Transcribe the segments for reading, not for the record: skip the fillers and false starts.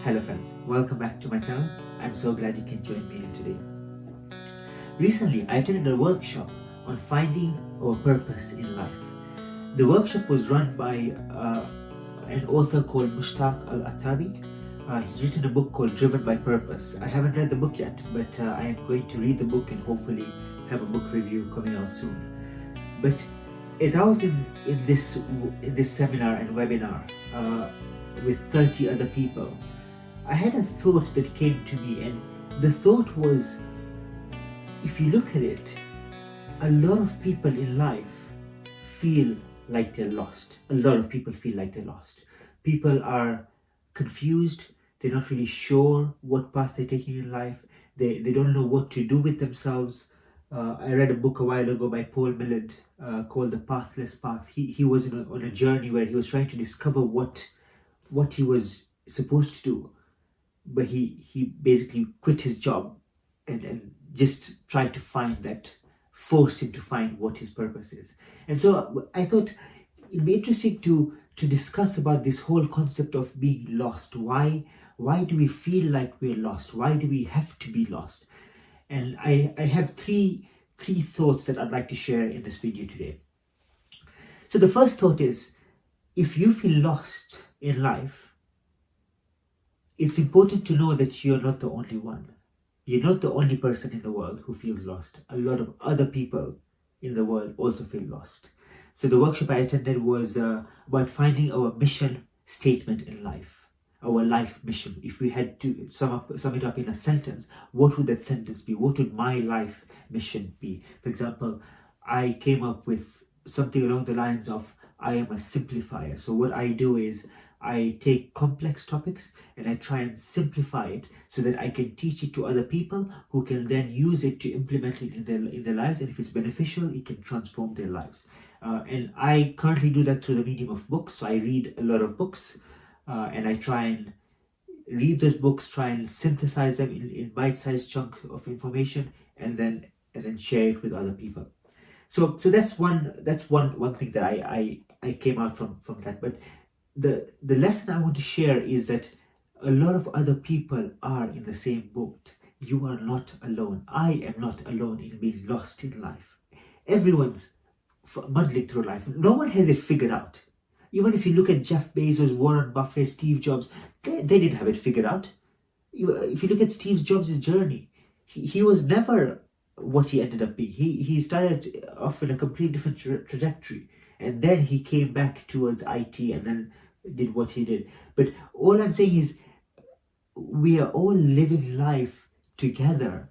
Hello friends, welcome back to my channel. I'm so glad you can join me here today. Recently, I attended a workshop on finding our purpose in life. The workshop was run by an author called Mushtak Al-Atabi. He's written a book called Driven by Purpose. I haven't read the book yet, but I am going to read the book and hopefully have a book review coming out soon. But as I was in this seminar and webinar with 30 other people, I had a thought that came to me, and the thought was, if you look at it, a lot of people in life feel like they're lost. A lot of people feel like they're lost. People are confused. They're not really sure what path they're taking in life. They don't know what to do with themselves. I read a book a while ago by Paul Millard called The Pathless Path. He was on a journey where he was trying to discover what he was supposed to do. But he basically quit his job and just tried to find that, forced him to find what his purpose is. And so I thought it'd be interesting to discuss about this whole concept of being lost. Why do we feel like we're lost? Why do we have to be lost? And I have three thoughts that I'd like to share in this video today. So the first thought is, if you feel lost in life, it's important to know that you're not the only one. You're not the only person in the world who feels lost. A lot of other people in the world also feel lost. So the workshop I attended was about finding our mission statement in life, our life mission. If we had to sum it up in a sentence, what would that sentence be? What would my life mission be? For example, I came up with something along the lines of, I am a simplifier. So what I do is, I take complex topics and I try and simplify it so that I can teach it to other people who can then use it to implement it in their lives. And if it's beneficial, it can transform their lives. And I currently do that through the medium of books. So I read a lot of books and I try and read those books, try and synthesize them in bite-sized chunk of information, and then share it with other people. So that's one thing that I came out from that. But the lesson I want to share is that a lot of other people are in the same boat. You are not alone. I am not alone in being lost in life. Everyone's muddling through life. No one has it figured out. Even if you look at Jeff Bezos, Warren Buffett, Steve Jobs, they didn't have it figured out. If you look at Steve Jobs' journey, he was never what he ended up being. He started off in a completely different trajectory, and then he came back towards IT and then did what he did. But all I'm saying is, we are all living life together,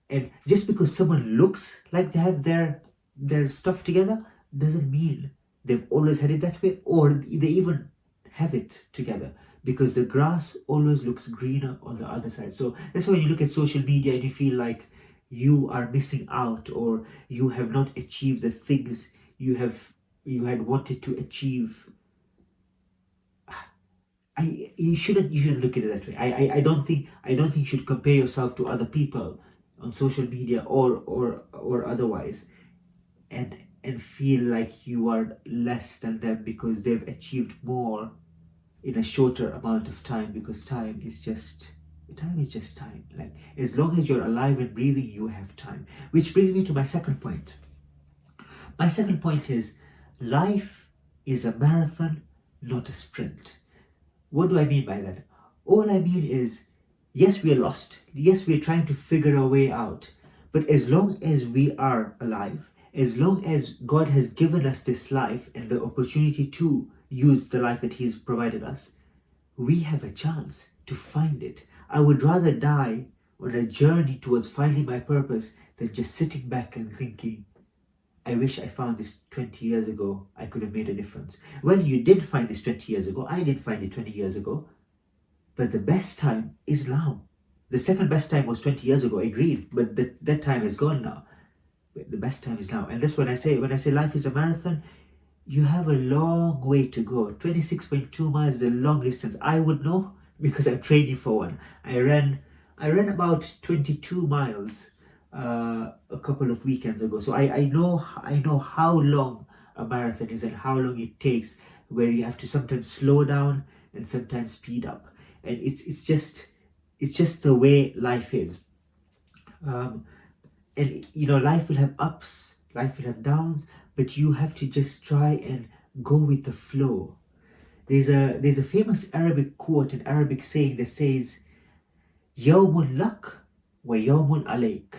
and just because someone looks like they have their stuff together doesn't mean they've always had it that way, or they even have it together, because the grass always looks greener on the other side. So that's why when you look at social media and you feel like you are missing out, or you have not achieved the things you had wanted to achieve, you shouldn't look at it that way. I don't think you should compare yourself to other people on social media or otherwise, and feel like you are less than them because they've achieved more in a shorter amount of time, because time is just time. Like, as long as you're alive and breathing, you have time. Which brings me to my second point. My second point is, life is a marathon, not a sprint. What do I mean by that? All I mean is, yes, we are lost. Yes, we are trying to figure our way out. But as long as we are alive, as long as God has given us this life and the opportunity to use the life that He's provided us, we have a chance to find it. I would rather die on a journey towards finding my purpose than just sitting back and thinking, I wish I found this 20 years ago. I could have made a difference. Well, you did find this 20 years ago. I did find it 20 years ago. But the best time is now. The second best time was 20 years ago, agreed. But that time is gone now. But the best time is now. And that's when I say life is a marathon, you have a long way to go. 26.2 miles is a long distance. I would know because I'm training for one. I ran about 22 miles a couple of weekends ago. So I know how long a marathon is and how long it takes, where you have to sometimes slow down and sometimes speed up. and it's just the way life is. Um, and life will have ups, life will have downs, but you have to just try and go with the flow. There's a famous Arabic quote, an Arabic saying that says, "Yawmun lak wa yawmun alayk."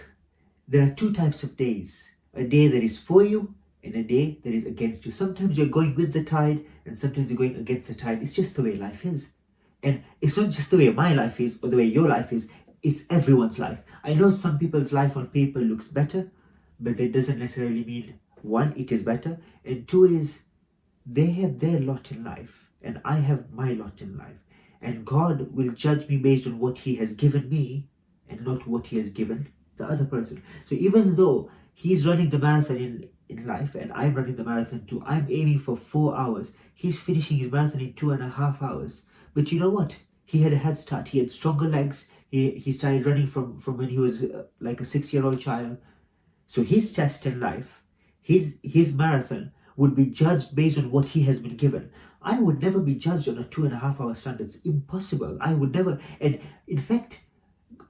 There are two types of days: a day that is for you and a day that is against you. Sometimes you're going with the tide, and sometimes you're going against the tide. It's just the way life is. And it's not just the way my life is or the way your life is, it's everyone's life. I know some people's life on paper looks better, but that doesn't necessarily mean, one, it is better, and two is they have their lot in life and I have my lot in life. And God will judge me based on what He has given me and not what He has given the other person. So even though He's running the marathon in life and I'm running the marathon too, I'm aiming for 4 hours. He's finishing his marathon in 2.5 hours. But you know what? He had a head start. He had stronger legs. He started running from when he was like a 6-year-old child. So his test in life, his marathon would be judged based on what he has been given. I would never be judged on a 2.5 hour standard. It's impossible. I would never. And in fact,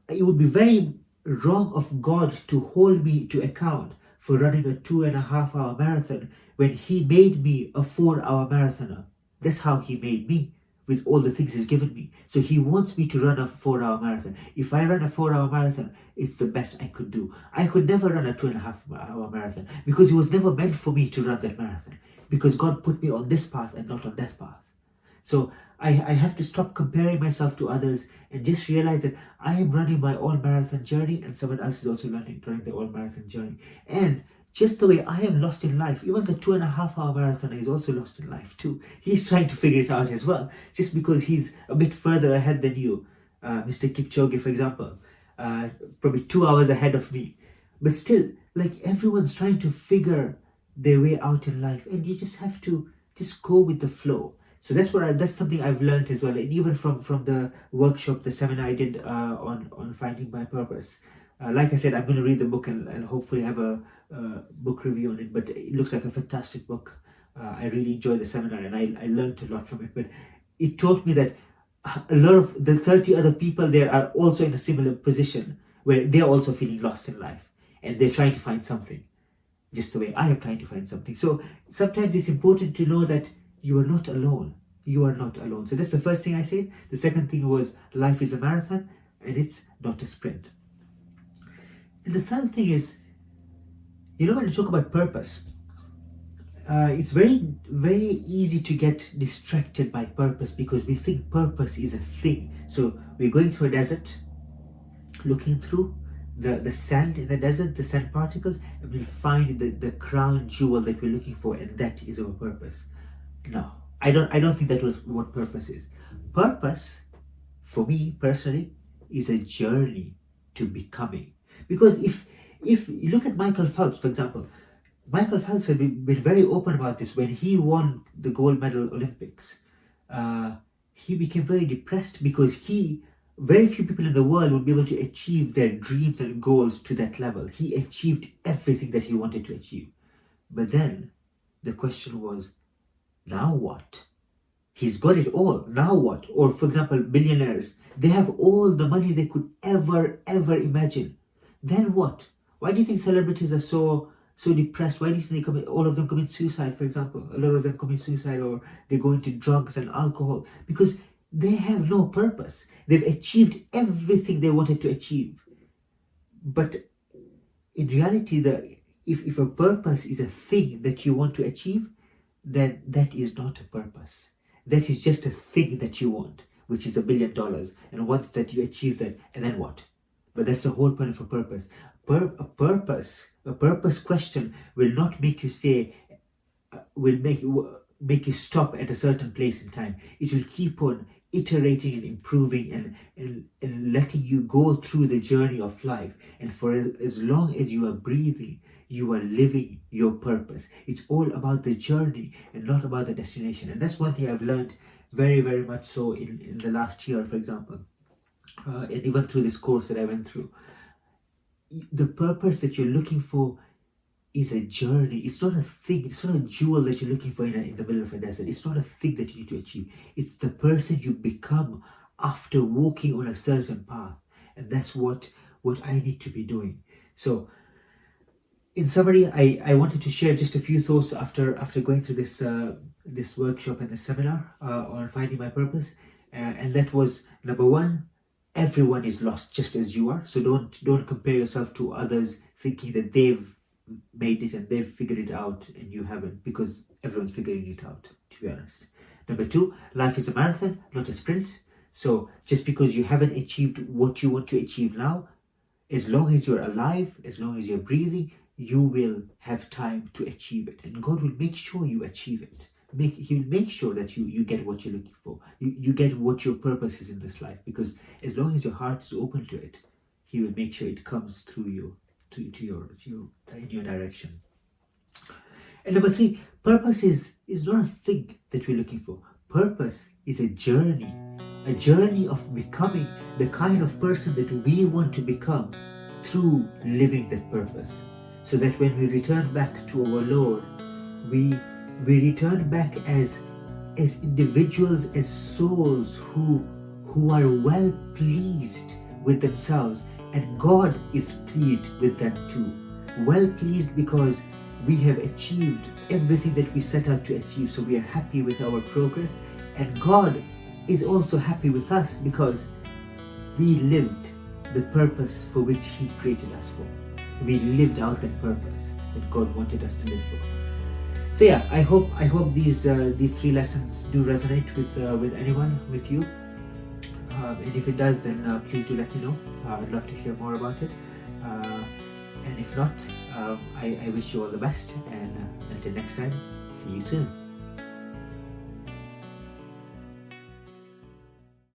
it would be very wrong of God to hold me to account for running a 2.5 hour marathon when He made me a 4 hour marathoner. That's how He made me, with all the things He's given me. So He wants me to run a 4 hour marathon. If I run a 4 hour marathon, it's the best I could do. I could never run a 2.5 hour marathon because it was never meant for me to run that marathon, because God put me on this path and not on that path. So I have to stop comparing myself to others and just realize that I am running my own marathon journey and someone else is also running their own marathon journey. And just the way I am lost in life, even the 2.5 hour marathoner is also lost in life too. He's trying to figure it out as well, just because he's a bit further ahead than you. Mr. Kipchoge, for example, probably 2 hours ahead of me. But still, like, everyone's trying to figure their way out in life, and you just have to just go with the flow. So that's something I've learned as well, and even from the workshop, the seminar I did on finding my purpose. Like I said, I'm going to read the book and hopefully have a book review on it. But it looks like a fantastic book. I really enjoyed the seminar and I learned a lot from it. But it taught me that a lot of the 30 other people there are also in a similar position where they're also feeling lost in life and they're trying to find something, just the way I am trying to find something. So sometimes it's important to know that you are not alone. You are not alone. So that's the first thing I said. The second thing was life is a marathon and it's not a sprint. And the third thing is, when you talk about purpose, it's very, very easy to get distracted by purpose because we think purpose is a thing. So we're going through a desert, looking through the sand in the desert, the sand particles, and we'll find the crown jewel that we're looking for, and that is our purpose. No, I don't think that was what purpose is. Purpose, for me personally, is a journey to becoming. Because if you look at Michael Phelps, for example, Michael Phelps had been very open about this. When he won the gold medal Olympics, he became very depressed because very few people in the world would be able to achieve their dreams and goals to that level. He achieved everything that he wanted to achieve. But then the question was, now what? He's got it all. Now what? Or for example, billionaires, they have all the money they could ever imagine. Then what? Why do you think celebrities are so depressed? Why do you think all of them commit suicide, for example? A lot of them commit suicide, or they go into drugs and alcohol because they have no purpose. They've achieved everything they wanted to achieve. But in reality, if a purpose is a thing that you want to achieve, then that is not a purpose. That is just a thing that you want, which is $1 billion. And once that you achieve that, and then what? But that's the whole point of a purpose. A purpose question will not make you say, will make you stop at a certain place in time. It will keep on iterating and improving and letting you go through the journey of life. And for as long as you are breathing, you are living your purpose. It's all about the journey and not about the destination. And that's one thing I've learned very, very much so in the last year, for example. And even through this course that I went through. The purpose that you're looking for is a journey. It's not a thing. It's not a jewel that you're looking for in the middle of a desert. It's not a thing that you need to achieve. It's the person you become after walking on a certain path. And that's what I need to be doing. So in summary, I wanted to share just a few thoughts after going through this workshop and the seminar on finding my purpose. And that was, number one, everyone is lost just as you are. So don't compare yourself to others thinking that they've made it and they've figured it out and you haven't, because everyone's figuring it out, to be honest. Number two, life is a marathon, not a sprint. So just because you haven't achieved what you want to achieve now, as long as you're alive, as long as you're breathing, you will have time to achieve it. And God will make sure you achieve it. He will make sure that you get what you're looking for. You get what your purpose is in this life. Because as long as your heart is open to it, He will make sure it comes through you, in your direction. And number three, purpose is not a thing that we're looking for. Purpose is a journey of becoming the kind of person that we want to become through living that purpose. So that when we return back to our Lord, we return back as individuals, as souls who are well pleased with themselves, and God is pleased with them too. Well pleased because we have achieved everything that we set out to achieve, so we are happy with our progress, and God is also happy with us because we lived the purpose for which He created us for. We lived out that purpose that God wanted us to live for. So yeah, I hope these three lessons do resonate with anyone, with you. And if it does, then please do let me know. I'd love to hear more about it. And if not, I wish you all the best. And until next time, see you soon.